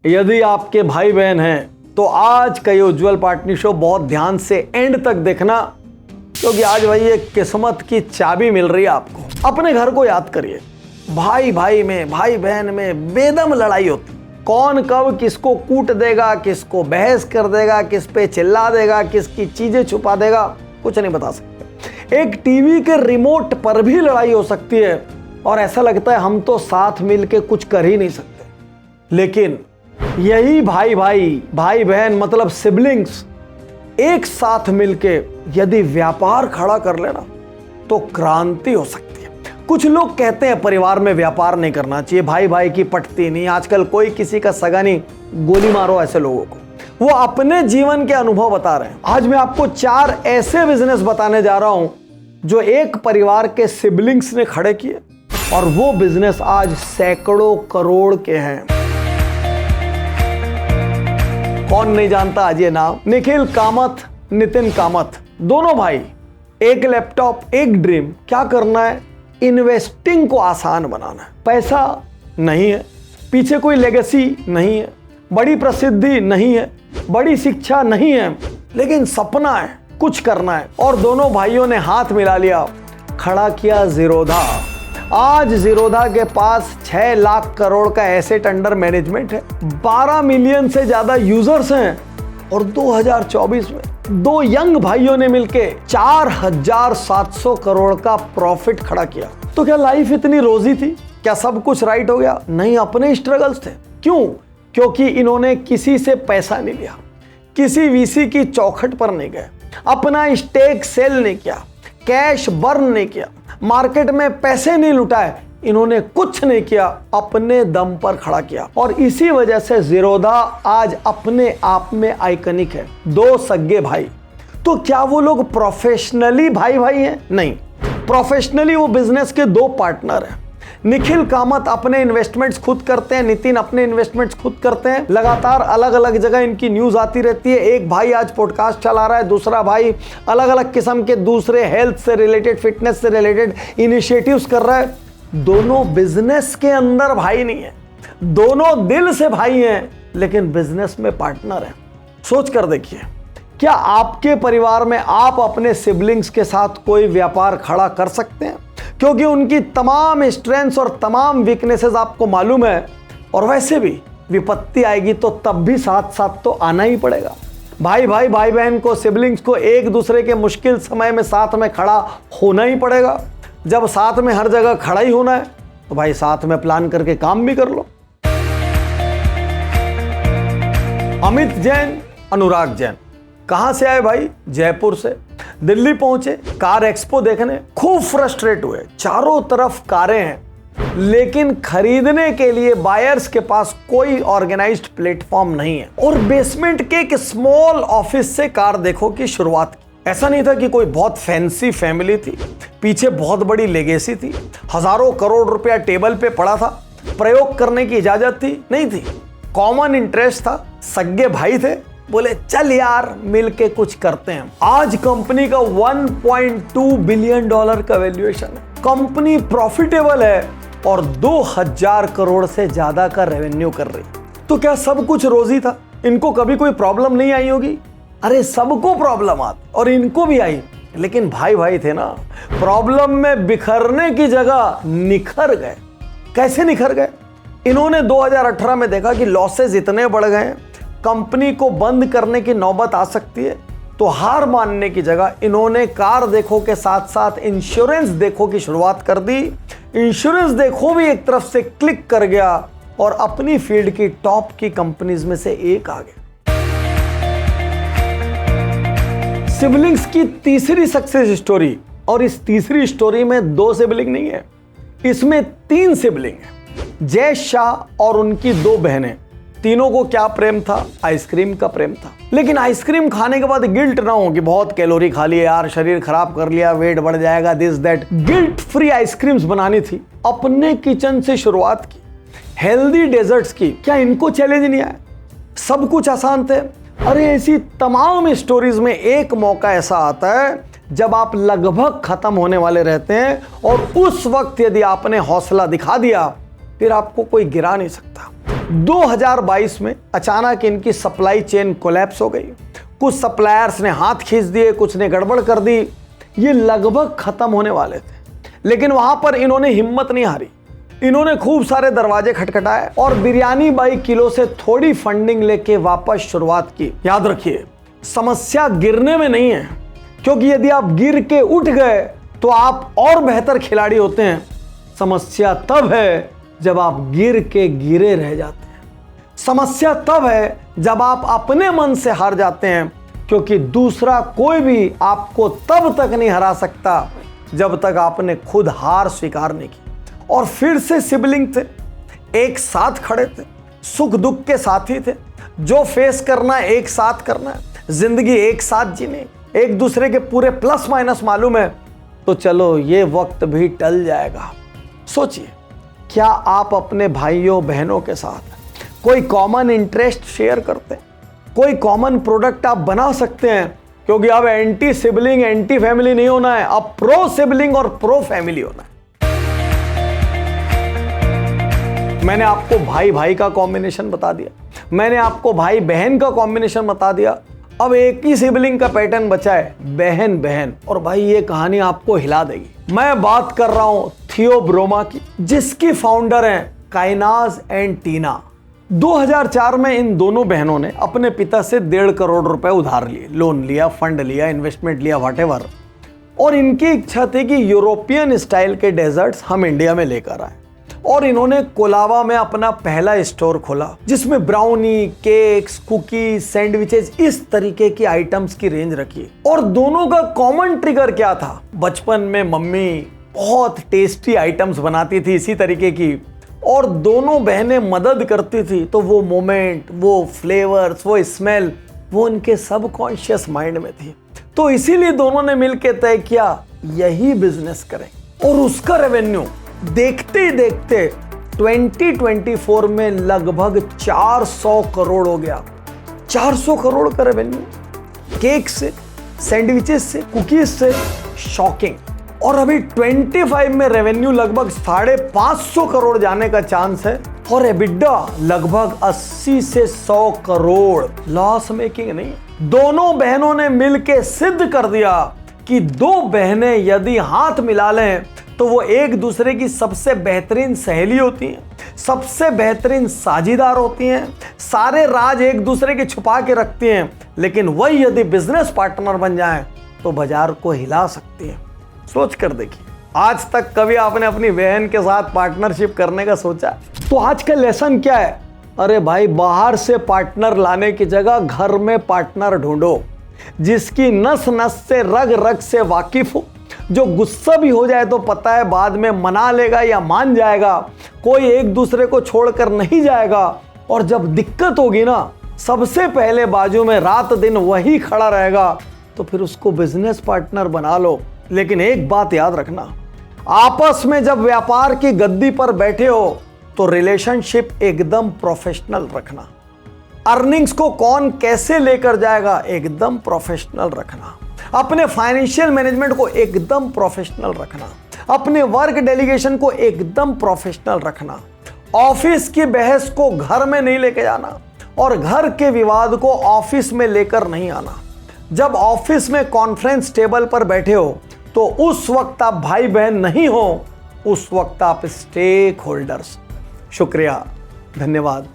यदि आपके भाई बहन हैं तो आज का ये उज्जवल पाटनी शो बहुत ध्यान से एंड तक देखना, क्योंकि आज भाई ये किस्मत की चाबी मिल रही है आपको। अपने घर को याद करिए, भाई भाई में, भाई बहन में बेदम लड़ाई होती, कौन कब किसको कूट देगा, किसको बहस कर देगा, किस पे चिल्ला देगा, किसकी चीजें छुपा देगा, कुछ नहीं बता सकते। एक टीवी के रिमोट पर भी लड़ाई हो सकती है और ऐसा लगता है हम तो साथ मिलके कुछ कर ही नहीं सकते। लेकिन यही भाई भाई, भाई बहन मतलब सिबलिंग्स एक साथ मिलके यदि व्यापार खड़ा कर लेना तो क्रांति हो सकती है। कुछ लोग कहते हैं परिवार में व्यापार नहीं करना चाहिए, भाई भाई की पटती नहीं, आजकल कोई किसी का सगा नहीं, गोली मारो ऐसे लोगों को। वो अपने जीवन के अनुभव बता रहे हैं। आज मैं आपको 4 ऐसे बिजनेस बताने जा रहा हूं जो एक परिवार के सिबलिंग्स ने खड़े किए और वो बिजनेस आज सैकड़ों करोड़ के हैं। कौन नहीं जानता आज ये नाम? निखिल कामत, नितिन कामत, दोनों भाई, एक लैपटॉप, एक ड्रीम। क्या करना है? इन्वेस्टिंग को आसान बनाना है। पैसा नहीं है, पीछे कोई लेगेसी नहीं है, बड़ी प्रसिद्धि नहीं है, बड़ी शिक्षा नहीं है, लेकिन सपना है, कुछ करना है। और दोनों भाइयों ने हाथ मिला लिया, खड़ा किया जीरोधा। आज जीरोधा के पास 6 लाख करोड़ का एसेट अंडर मैनेजमेंट है, 12 मिलियन से ज्यादा यूजर्स हैं और 2024 में 2 यंग भाइयों ने मिलके 4700 करोड़ का प्रॉफिट खड़ा किया। तो क्या लाइफ इतनी रोजी थी? क्या सब कुछ राइट हो गया? नहीं, अपने स्ट्रगल्स थे। क्यों? क्योंकि इन्होंने किसी से पैसा नहीं लिया, किसी वीसी की चौखट पर नहीं गए, अपना स्टेक सेल नहीं किया, कैश बर्न नहीं किया, मार्केट में पैसे नहीं लुटाए, इन्होंने कुछ नहीं किया, अपने दम पर खड़ा किया। और इसी वजह से जीरोधा आज अपने आप में आइकनिक है। 2 सगे भाई। तो क्या वो लोग प्रोफेशनली भाई भाई हैं? नहीं, प्रोफेशनली वो बिजनेस के 2 पार्टनर हैं। निखिल कामत अपने इन्वेस्टमेंट्स खुद करते हैं, नितिन अपने इन्वेस्टमेंट्स खुद करते हैं। लगातार अलग अलग जगह इनकी न्यूज आती रहती है। एक भाई आज पॉडकास्ट चला रहा है, दूसरा भाई अलग अलग किस्म के दूसरे हेल्थ से रिलेटेड, फिटनेस से रिलेटेड इनिशिएटिव्स कर रहा है। दोनों बिजनेस के अंदर भाई नहीं है, दोनों दिल से भाई हैं, लेकिन बिजनेस में पार्टनर हैं। सोच कर देखिए, क्या आपके परिवार में आप अपने सिबलिंग्स के साथ कोई व्यापार खड़ा कर सकते हैं? क्योंकि उनकी तमाम स्ट्रेंथ्स और तमाम वीकनेसेस आपको मालूम है। और वैसे भी विपत्ति आएगी तो तब भी साथ साथ तो आना ही पड़ेगा। भाई भाई, भाई बहन को, सिबलिंग्स को एक दूसरे के मुश्किल समय में साथ में खड़ा होना ही पड़ेगा। जब साथ में हर जगह खड़ा ही होना है तो भाई साथ में प्लान करके काम भी कर लो। अमित जैन, अनुराग जैन कहां से आए भाई? जयपुर से। दिल्ली पहुंचे कार एक्सपो देखने, खूब फ्रस्ट्रेट हुए। चारों तरफ कारें हैं, लेकिन खरीदने के लिए बायर्स के पास कोई ऑर्गेनाइज्ड प्लेटफॉर्म नहीं है। और बेसमेंट के एक स्मॉल ऑफिस से कार देखो की शुरुआत की। ऐसा नहीं था कि कोई बहुत फैंसी फैमिली थी, पीछे बहुत बड़ी लेगेसी थी, हजारों करोड़ रुपया टेबल पे पड़ा था, प्रयोग करने की इजाजत थी नहीं थी, कॉमन इंटरेस्ट था, सगे भाई थे, बोले चल यार मिलके कुछ करते हैं। आज कंपनी का $1.2 बिलियन का वैल्यूएशन है, कंपनी प्रॉफिटेबल है और 2000 करोड़ से ज्यादा का रेवेन्यू कर रही। तो क्या सब कुछ रोजी था? इनको कभी कोई प्रॉब्लम नहीं आई होगी? अरे सबको प्रॉब्लम आती और इनको भी आई, लेकिन भाई भाई थे ना। प्रॉब्लम में बिखरने की जगह निखर गए। कैसे निखर गए? इन्होंने 2018 में देखा कि लॉसेस इतने बढ़ गए हैं, कंपनी को बंद करने की नौबत आ सकती है। तो हार मानने की जगह इन्होंने कार देखो के साथ साथ इंश्योरेंस देखो की शुरुआत कर दी। इंश्योरेंस देखो भी एक तरफ से क्लिक कर गया और अपनी फील्ड की टॉप की कंपनीज में से एक आ गया। सिबलिंग्स की तीसरी सक्सेस स्टोरी, और इस तीसरी स्टोरी में 2 सिबलिंग नहीं है, इसमें 3 सिबलिंग है। जय शाह और उनकी 2 बहनें। तीनों को क्या प्रेम था? आइसक्रीम का प्रेम था। लेकिन आइसक्रीम खाने के बाद गिल्ट ना हो कि बहुत कैलोरी खा लिए यार, शरीर खराब कर लिया, वेट बढ़ जाएगा, this that. Guilt free ice creams बनानी थी। अपने किचन से शुरुआत की, हेल्दी डेजर्ट्स की। क्या इनको चैलेंज नहीं आया? सब कुछ आसान थे। अरे ऐसी तमाम स्टोरीज में एक मौका ऐसा आता है जब आप लगभग खत्म होने वाले रहते हैं और उस वक्त यदि आपने हौसला दिखा दिया फिर आपको कोई गिरा नहीं सकता। 2022 में अचानक इनकी सप्लाई चेन कोलैप्स हो गई। कुछ सप्लायर्स ने हाथ खींच दिए, कुछ ने गड़बड़ कर दी। ये लगभग खत्म होने वाले थे, लेकिन वहां पर इन्होंने हिम्मत नहीं हारी। इन्होंने खूब सारे दरवाजे खटखटाए और बिरयानी बाई किलो से थोड़ी फंडिंग लेके वापस शुरुआत की। याद रखिए, समस्या गिरने में नहीं है, क्योंकि यदि आप गिर के उठ गए तो आप और बेहतर खिलाड़ी होते हैं। समस्या तब है जब आप गिर के गिरे रह जाते हैं। समस्या तब है जब आप अपने मन से हार जाते हैं, क्योंकि दूसरा कोई भी आपको तब तक नहीं हरा सकता जब तक आपने खुद हार स्वीकार नहीं की। और फिर से सिबलिंग थे, एक साथ खड़े थे, सुख दुख के साथी थे। जो फेस करना है एक साथ करना है, जिंदगी एक साथ जीनी, एक दूसरे के पूरे प्लस माइनस मालूम है, तो चलो ये वक्त भी टल जाएगा। सोचिए, क्या आप अपने भाइयों बहनों के साथ कोई कॉमन इंटरेस्ट शेयर करते हैं? कोई कॉमन प्रोडक्ट आप बना सकते हैं, क्योंकि अब एंटी सिबलिंग एंटी फैमिली नहीं होना है, अब प्रो सिबलिंग और प्रो फैमिली होना है। मैंने आपको भाई भाई का कॉम्बिनेशन बता दिया, मैंने आपको भाई बहन का कॉम्बिनेशन बता दिया। अब एक ही सिबलिंग का पैटर्न बचा है, बहन बहन। और भाई ये कहानी आपको हिला देगी। मैं बात कर रहा हूं थियोब्रोमा की, जिसकी फाउंडर हैं काइनाज एंड टीना। 2004 में इन दोनों बहनों ने अपने पिता से 1.5 करोड़ रुपए उधार लिए, लोन लिया, फंड लिया, इन्वेस्टमेंट लिया, व्हाटएवर। और इनकी इच्छा थी कि यूरोपियन स्टाइल के डेजर्ट्स हम इंडिया में लेकर आए। और इन्होंने कोलाबा में अपना पहला स्टोर खोला, जिसमें ब्राउनी, केक्स, कुकीज, सैंडविचेस, इस तरीके की आइटम्स की रेंज रखी। और दोनों का कॉमन ट्रिगर क्या था? बचपन में मम्मी बहुत टेस्टी आइटम्स बनाती थी इसी तरीके की, और दोनों बहनें मदद करती थी। तो वो मोमेंट, वो फ्लेवर्स, वो स्मेल, वो उनके सबकॉन्शियस माइंड में थी। तो इसीलिए दोनों ने मिलकर तय किया यही बिजनेस करें। और उसका रेवेन्यू देखते ही देखते 2024 में लगभग 400 करोड़ हो गया। 400 करोड़ का रेवेन्यू, केक से, सैंडविचेस से, कुकीज से, शॉकिंग। और अभी 25 में रेवेन्यू लगभग 550 करोड़ जाने का चांस है, और एबिडा लगभग 80 से 100 करोड़। लॉस मेकिंग नहीं। दोनों बहनों ने मिलकर सिद्ध कर दिया कि दो बहनें यदि हाथ मिला लें तो वो एक दूसरे की सबसे बेहतरीन सहेली होती हैं, सबसे बेहतरीन साझीदार होती हैं, सारे राज एक दूसरे के छुपा के रखती हैं, लेकिन वही यदि बिजनेस पार्टनर बन जाएं तो बाजार को हिला सकती हैं। सोच कर देखिए, आज तक कभी आपने अपनी बहन के साथ पार्टनरशिप करने का सोचा? तो आज का लेसन क्या है? अरे भाई, बाहर से पार्टनर लाने की जगह घर में पार्टनर ढूंढो, जिसकी नस नस से, रग रग से वाकिफ हो, जो गुस्सा भी हो जाए तो पता है बाद में मना लेगा या मान जाएगा, कोई एक दूसरे को छोड़कर नहीं जाएगा। और जब दिक्कत होगी ना, सबसे पहले बाजू में रात दिन वही खड़ा रहेगा। तो फिर उसको बिजनेस पार्टनर बना लो। लेकिन एक बात याद रखना, आपस में जब व्यापार की गद्दी पर बैठे हो तो रिलेशनशिप एकदम प्रोफेशनल रखना। अर्निंग्स को कौन कैसे लेकर जाएगा, एकदम प्रोफेशनल रखना। अपने फाइनेंशियल मैनेजमेंट को एकदम प्रोफेशनल रखना। अपने वर्क डेलीगेशन को एकदम प्रोफेशनल रखना। ऑफिस की बहस को घर में नहीं लेके जाना, और घर के विवाद को ऑफिस में लेकर नहीं आना। जब ऑफिस में कॉन्फ्रेंस टेबल पर बैठे हो तो उस वक्त आप भाई बहन नहीं हो, उस वक्त आप स्टेक होल्डर्स। शुक्रिया, धन्यवाद,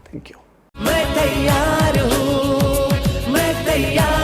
थैंक यू। मैं तैयार हूं, मैं तैयार